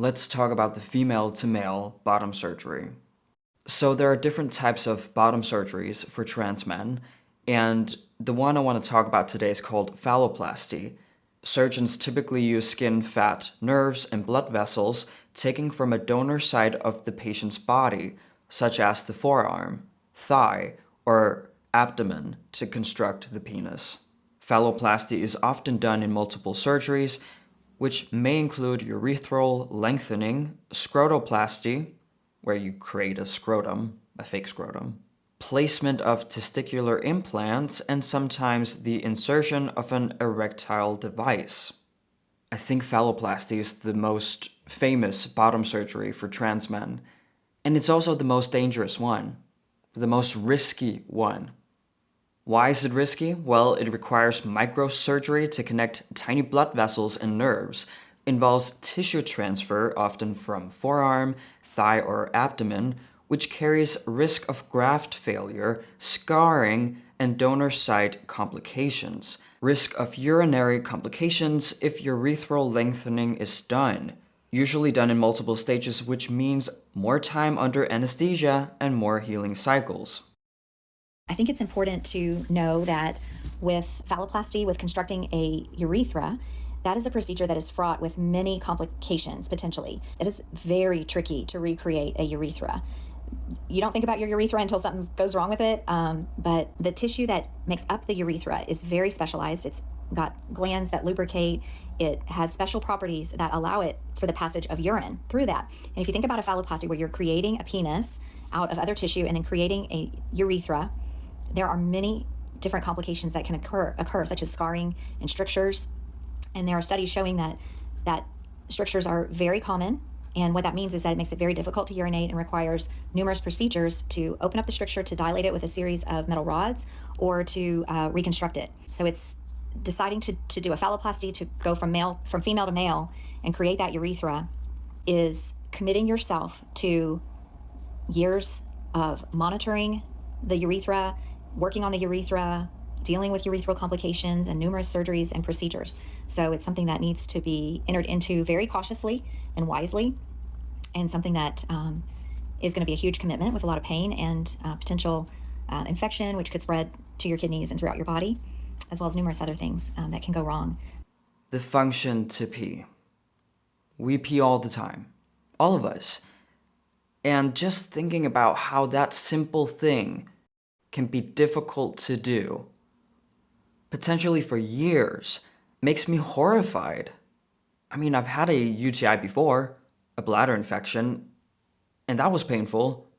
Let's talk about the female to male bottom surgery. So there are different types of bottom surgeries for trans men, and the one I want to talk about today is called phalloplasty. Surgeons typically use skin, fat, nerves, and blood vessels taken from a donor side of the patient's body, such as the forearm, thigh, or abdomen, to construct the penis. Phalloplasty is often done in multiple surgeries, which may include urethral lengthening, scrotoplasty, where you create a scrotum, a fake scrotum, placement of testicular implants, and sometimes the insertion of an erectile device. I think phalloplasty is the most famous bottom surgery for trans men, and it's also the most dangerous one, the most risky one. Why is it risky? Well, it requires microsurgery to connect tiny blood vessels and nerves, involves tissue transfer, often from forearm, thigh, or abdomen, which carries risk of graft failure, scarring, and donor site complications. Risk of urinary complications if urethral lengthening is done, usually done in multiple stages, which means more time under anesthesia and more healing cycles. I think it's important to know that with phalloplasty, with constructing a urethra, that is a procedure that is fraught with many complications, potentially. It is very tricky to recreate a urethra. You don't think about your urethra until something goes wrong with it, but the tissue that makes up the urethra is very specialized. It's got glands that lubricate. It has special properties that allow it for the passage of urine through that. And if you think about a phalloplasty where you're creating a penis out of other tissue and then creating a urethra, there are many different complications that can occur, such as scarring and strictures. And there are studies showing that strictures are very common. And what that means is that it makes it very difficult to urinate and requires numerous procedures to open up the stricture, to dilate it with a series of metal rods, or to reconstruct it. So it's deciding to do a phalloplasty, to go from female to male and create that urethra, is committing yourself to years of monitoring the urethra, working on the urethra, dealing with urethral complications, and numerous surgeries and procedures. So it's something that needs to be entered into very cautiously and wisely, and something that is going to be a huge commitment with a lot of pain and potential infection, which could spread to your kidneys and throughout your body, as well as numerous other things that can go wrong. The function to pee. We pee all the time, all of us. And just thinking about how that simple thing can be difficult to do, potentially for years, makes me horrified. I mean, I've had a UTI before, a bladder infection, and that was painful.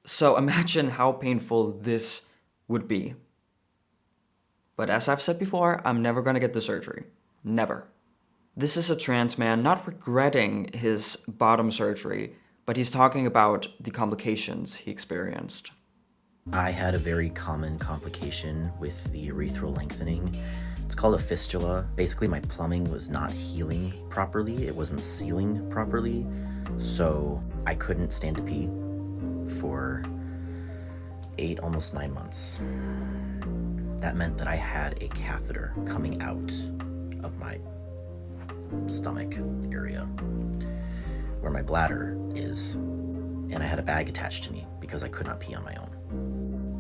So imagine how painful this would be. But as I've said before, I'm never gonna get the surgery. Never. This is a trans man not regretting his bottom surgery, but he's talking about the complications he experienced. I had a very common complication with the urethral lengthening. It's called a fistula. Basically, my plumbing was not healing properly. It wasn't sealing properly. So I couldn't stand to pee for 8, almost 9 months. That meant that I had a catheter coming out of my stomach area where my bladder is, and I had a bag attached to me because I could not pee on my own.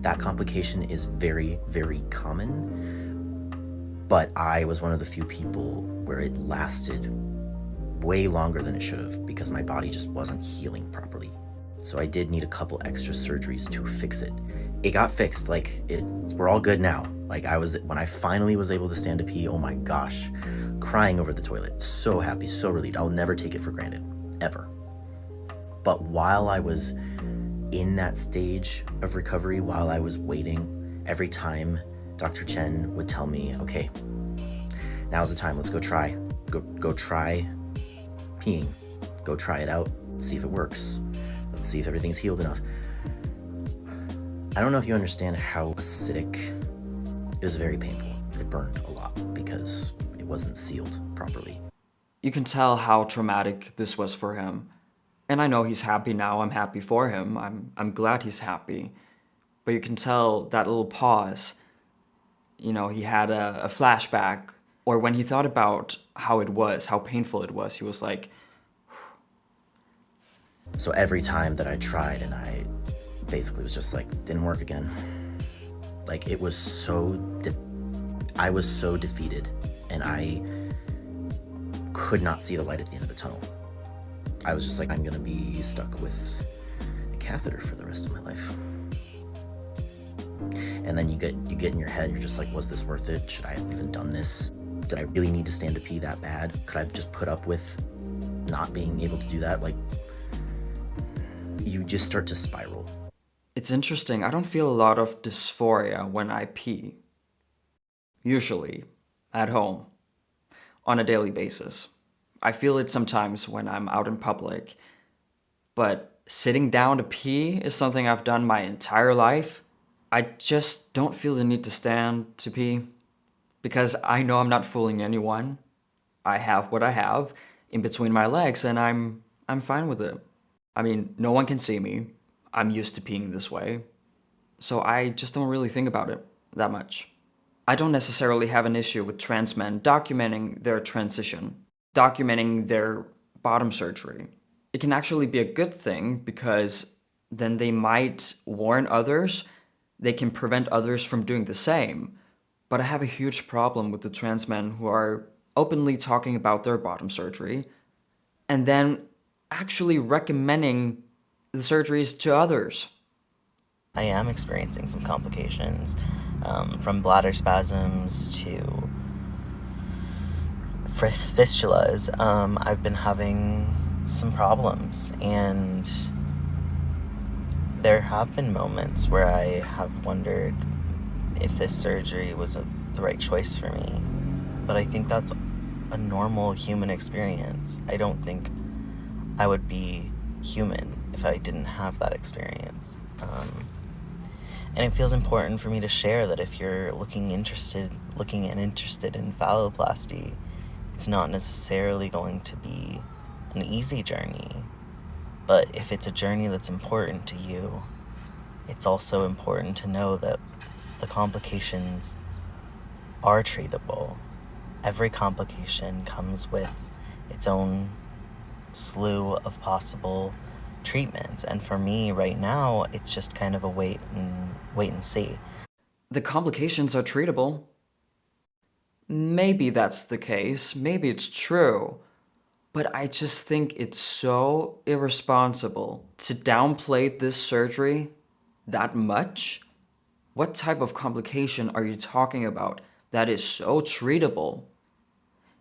That complication is very, very common, but I was one of the few people where it lasted way longer than it should have because my body just wasn't healing properly. So I did need a couple extra surgeries to fix it. It got fixed, we're all good now. When I finally was able to stand to pee, oh my gosh, crying over the toilet, so happy, so relieved. I'll never take it for granted, ever. But while I was in that stage of recovery, while I was waiting, every time Dr. Chen would tell me, okay, now's the time, let's go try peeing, go try it out, see if it works, let's see if everything's healed enough. I don't know if you understand how acidic. It was very painful. It burned a lot because it wasn't sealed properly. You can tell how traumatic this was for him. And I know he's happy now. I'm happy for him. I'm glad he's happy. But you can tell that little pause. You know, he had a flashback. Or when he thought about how it was, how painful it was, he was like, So every time that I tried, and I basically was just like, didn't work again. Like, it was I was so defeated, and I could not see the light at the end of the tunnel. I was just like, I'm gonna be stuck with a catheter for the rest of my life. And then you get in your head, you're just like, was this worth it? Should I have even done this? Did I really need to stand to pee that bad? Could I have just put up with not being able to do that? Like, you just start to spiral. It's interesting, I don't feel a lot of dysphoria when I pee. Usually, at home, on a daily basis. I feel it sometimes when I'm out in public, but sitting down to pee is something I've done my entire life. I just don't feel the need to stand to pee, because I know I'm not fooling anyone. I have what I have in between my legs, and I'm fine with it. I mean, no one can see me. I'm used to peeing this way. So I just don't really think about it that much. I don't necessarily have an issue with trans men documenting their transition, documenting their bottom surgery. It can actually be a good thing, because then they might warn others, they can prevent others from doing the same. But I have a huge problem with the trans men who are openly talking about their bottom surgery and then actually recommending the surgeries to others. I am experiencing some complications, from bladder spasms to fistulas. I've been having some problems, and there have been moments where I have wondered if this surgery was the right choice for me. But I think that's a normal human experience. I don't think I would be human if I didn't have that experience. And it feels important for me to share that if you're looking and interested in phalloplasty, it's not necessarily going to be an easy journey. But if it's a journey that's important to you, it's also important to know that the complications are treatable. Every complication comes with its own slew of possible treatments, and for me right now, it's just kind of a wait and see. The complications are treatable. Maybe that's the case, maybe it's true, but I just think it's so irresponsible to downplay this surgery that much. What type of complication are you talking about that is so treatable,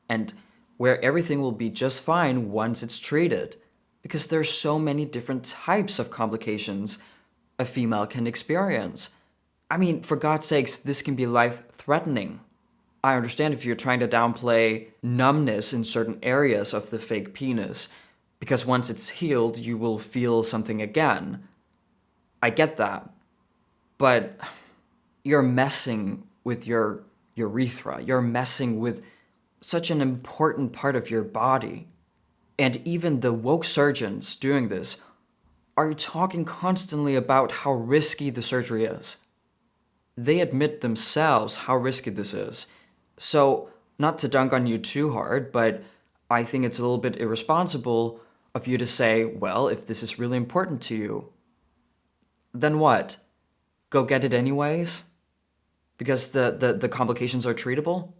and where everything will be just fine once it's treated? Because there's so many different types of complications a female can experience. I mean, for God's sakes, this can be life-threatening. I understand if you're trying to downplay numbness in certain areas of the fake penis, because once it's healed, you will feel something again. I get that. But you're messing with your urethra. You're messing with such an important part of your body. And even the woke surgeons doing this are talking constantly about how risky the surgery is. They admit themselves how risky this is. So, not to dunk on you too hard, but I think it's a little bit irresponsible of you to say, well, if this is really important to you, then what? Go get it anyways? Because the complications are treatable?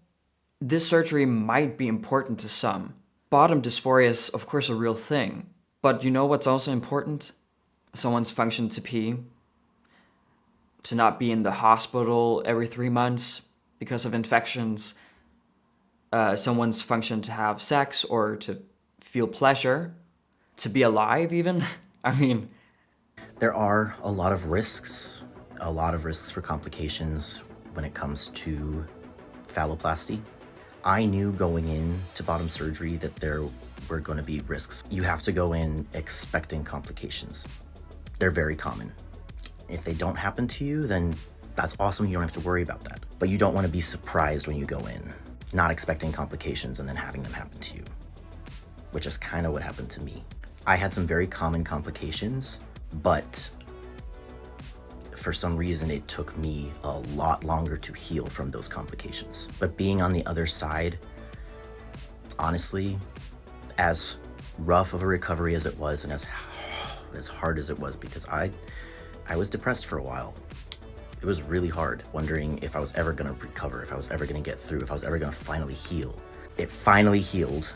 This surgery might be important to some. Bottom dysphoria is, of course, a real thing. But you know what's also important? Someone's function to pee. To not be in the hospital every 3 months because of infections. Someone's function to have sex or to feel pleasure. To be alive, even. I mean... There are a lot of risks for complications when it comes to phalloplasty. I knew going into bottom surgery that there were going to be risks. You have to go in expecting complications. They're very common. If they don't happen to you, then that's awesome. You don't have to worry about that. But you don't want to be surprised when you go in, not expecting complications and then having them happen to you, which is kind of what happened to me. I had some very common complications, but for some reason, it took me a lot longer to heal from those complications. But being on the other side, honestly, as rough of a recovery as it was and as as hard as it was, because I was depressed for a while. It was really hard, wondering if I was ever gonna recover, if I was ever gonna get through, if I was ever gonna finally heal. It finally healed,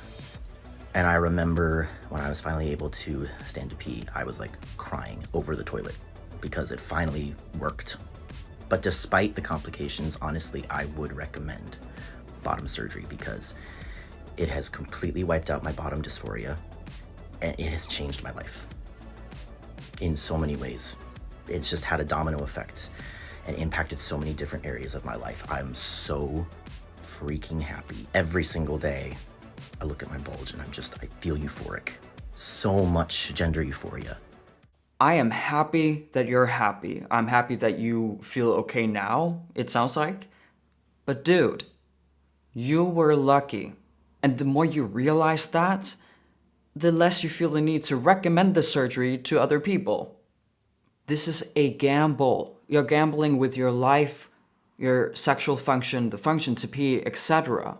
and I remember when I was finally able to stand to pee, I was like crying over the toilet because it finally worked. But despite the complications, honestly, I would recommend bottom surgery because it has completely wiped out my bottom dysphoria, and it has changed my life in so many ways. It's just had a domino effect and impacted so many different areas of my life. I'm so freaking happy. Every single day, I look at my bulge and I feel euphoric. So much gender euphoria. I am happy that you're happy. I'm happy that you feel okay now, it sounds like. But dude, you were lucky. And the more you realize that, the less you feel the need to recommend the surgery to other people. This is a gamble. You're gambling with your life, your sexual function, the function to pee, etc.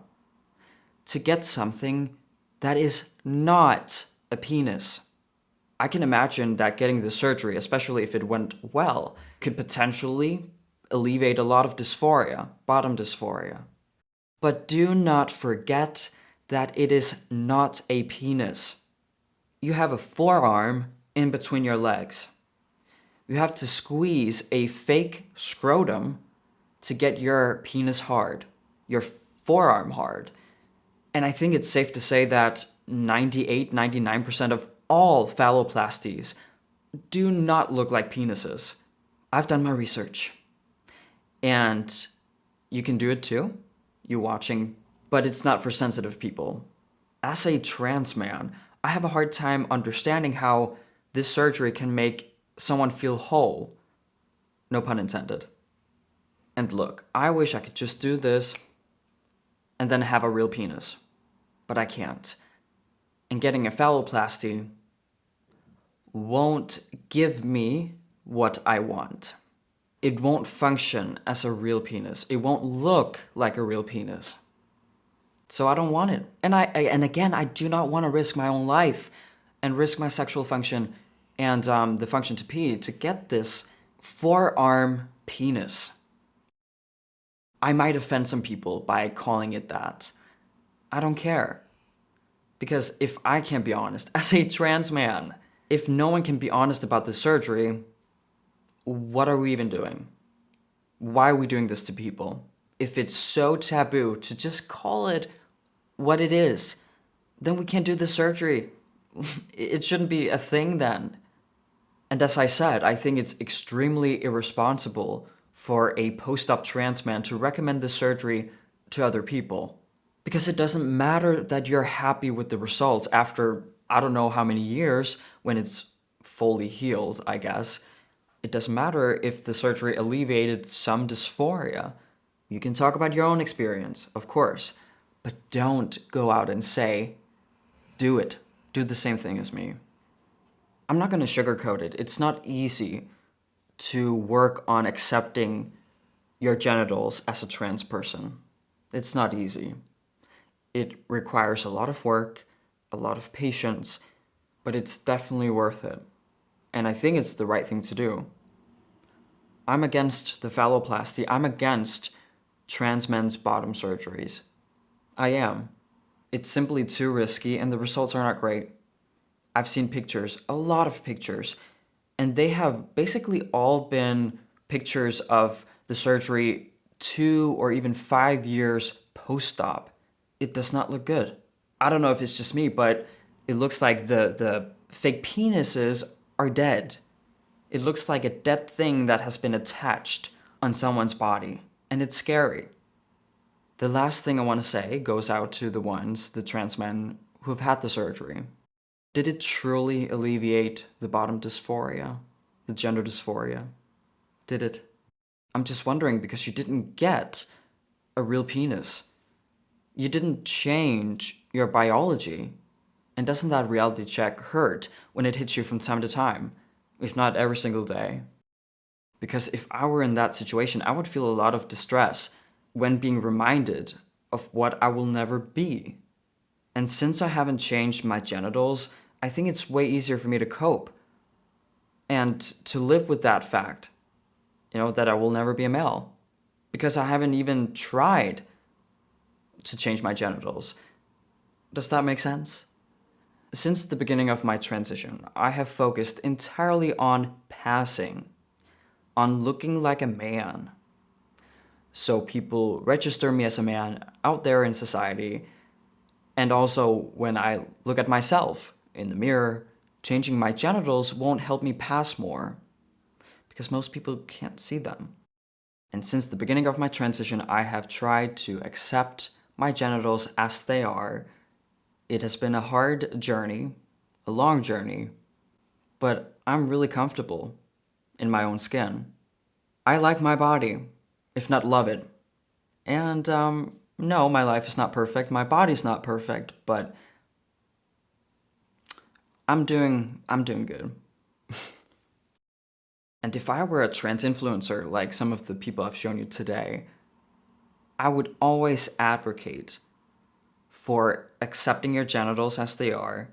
to get something that is not a penis. I can imagine that getting the surgery, especially if it went well, could potentially alleviate a lot of dysphoria, bottom dysphoria. But do not forget that it is not a penis. You have a forearm in between your legs. You have to squeeze a fake scrotum to get your penis hard, your forearm hard. And I think it's safe to say that 98-99% of all phalloplasties do not look like penises. I've done my research. And you can do it too, you watching, but it's not for sensitive people. As a trans man, I have a hard time understanding how this surgery can make someone feel whole. No pun intended. And look, I wish I could just do this and then have a real penis. But I can't. And getting a phalloplasty won't give me what I want. It won't function as a real penis. It won't look like a real penis. So I don't want it. And again, I do not want to risk my own life and risk my sexual function and the function to pee to get this forearm penis. I might offend some people by calling it that. I don't care. Because if I can't be honest, as a trans man, if no one can be honest about the surgery, what are we even doing? Why are we doing this to people? If it's so taboo to just call it what it is, then we can't do the surgery. It shouldn't be a thing then. And as I said, I think it's extremely irresponsible for a post-op trans man to recommend the surgery to other people. Because it doesn't matter that you're happy with the results after I don't know how many years when it's fully healed, I guess. It doesn't matter if the surgery alleviated some dysphoria. You can talk about your own experience, of course, but don't go out and say, do it. Do the same thing as me. I'm not going to sugarcoat it. It's not easy to work on accepting your genitals as a trans person. It's not easy. It requires a lot of work, a lot of patience, but it's definitely worth it. And I think it's the right thing to do. I'm against the phalloplasty. I'm against trans men's bottom surgeries. I am. It's simply too risky and the results are not great. I've seen pictures, a lot of pictures, and they have basically all been pictures of the surgery 2 or even 5 years post-op. It does not look good. I don't know if it's just me, but it looks like the fake penises are dead. It looks like a dead thing that has been attached on someone's body, and it's scary. The last thing I want to say goes out to the trans men who've had the surgery. Did it truly alleviate the bottom dysphoria, the gender dysphoria? Did it? I'm just wondering because you didn't get a real penis. You didn't change your biology. And doesn't that reality check hurt when it hits you from time to time, if not every single day? Because if I were in that situation, I would feel a lot of distress when being reminded of what I will never be. And since I haven't changed my genitals, I think it's way easier for me to cope. and to live with that fact, that I will never be a male, because I haven't even tried to change my genitals. Does that make sense? Since the beginning of my transition, I have focused entirely on passing, on looking like a man. So people register me as a man out there in society, and also when I look at myself in the mirror, changing my genitals won't help me pass more, because most people can't see them. And since the beginning of my transition, I have tried to accept my genitals as they are. It has been a hard journey, a long journey, but I'm really comfortable in my own skin. I like my body, if not love it. And no, my life is not perfect, my body's not perfect, but I'm doing good. And if I were a trans influencer like some of the people I've shown you today, I would always advocate for accepting your genitals as they are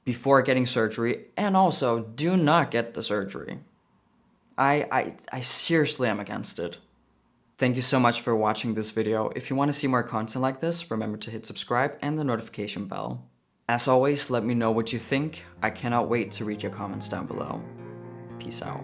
before getting surgery, and also do not get the surgery. I seriously am against it. Thank you so much for watching this video. If you want to see more content like this, remember to hit subscribe and the notification bell. As always, let me know what you think. I cannot wait to read your comments down below. Peace out.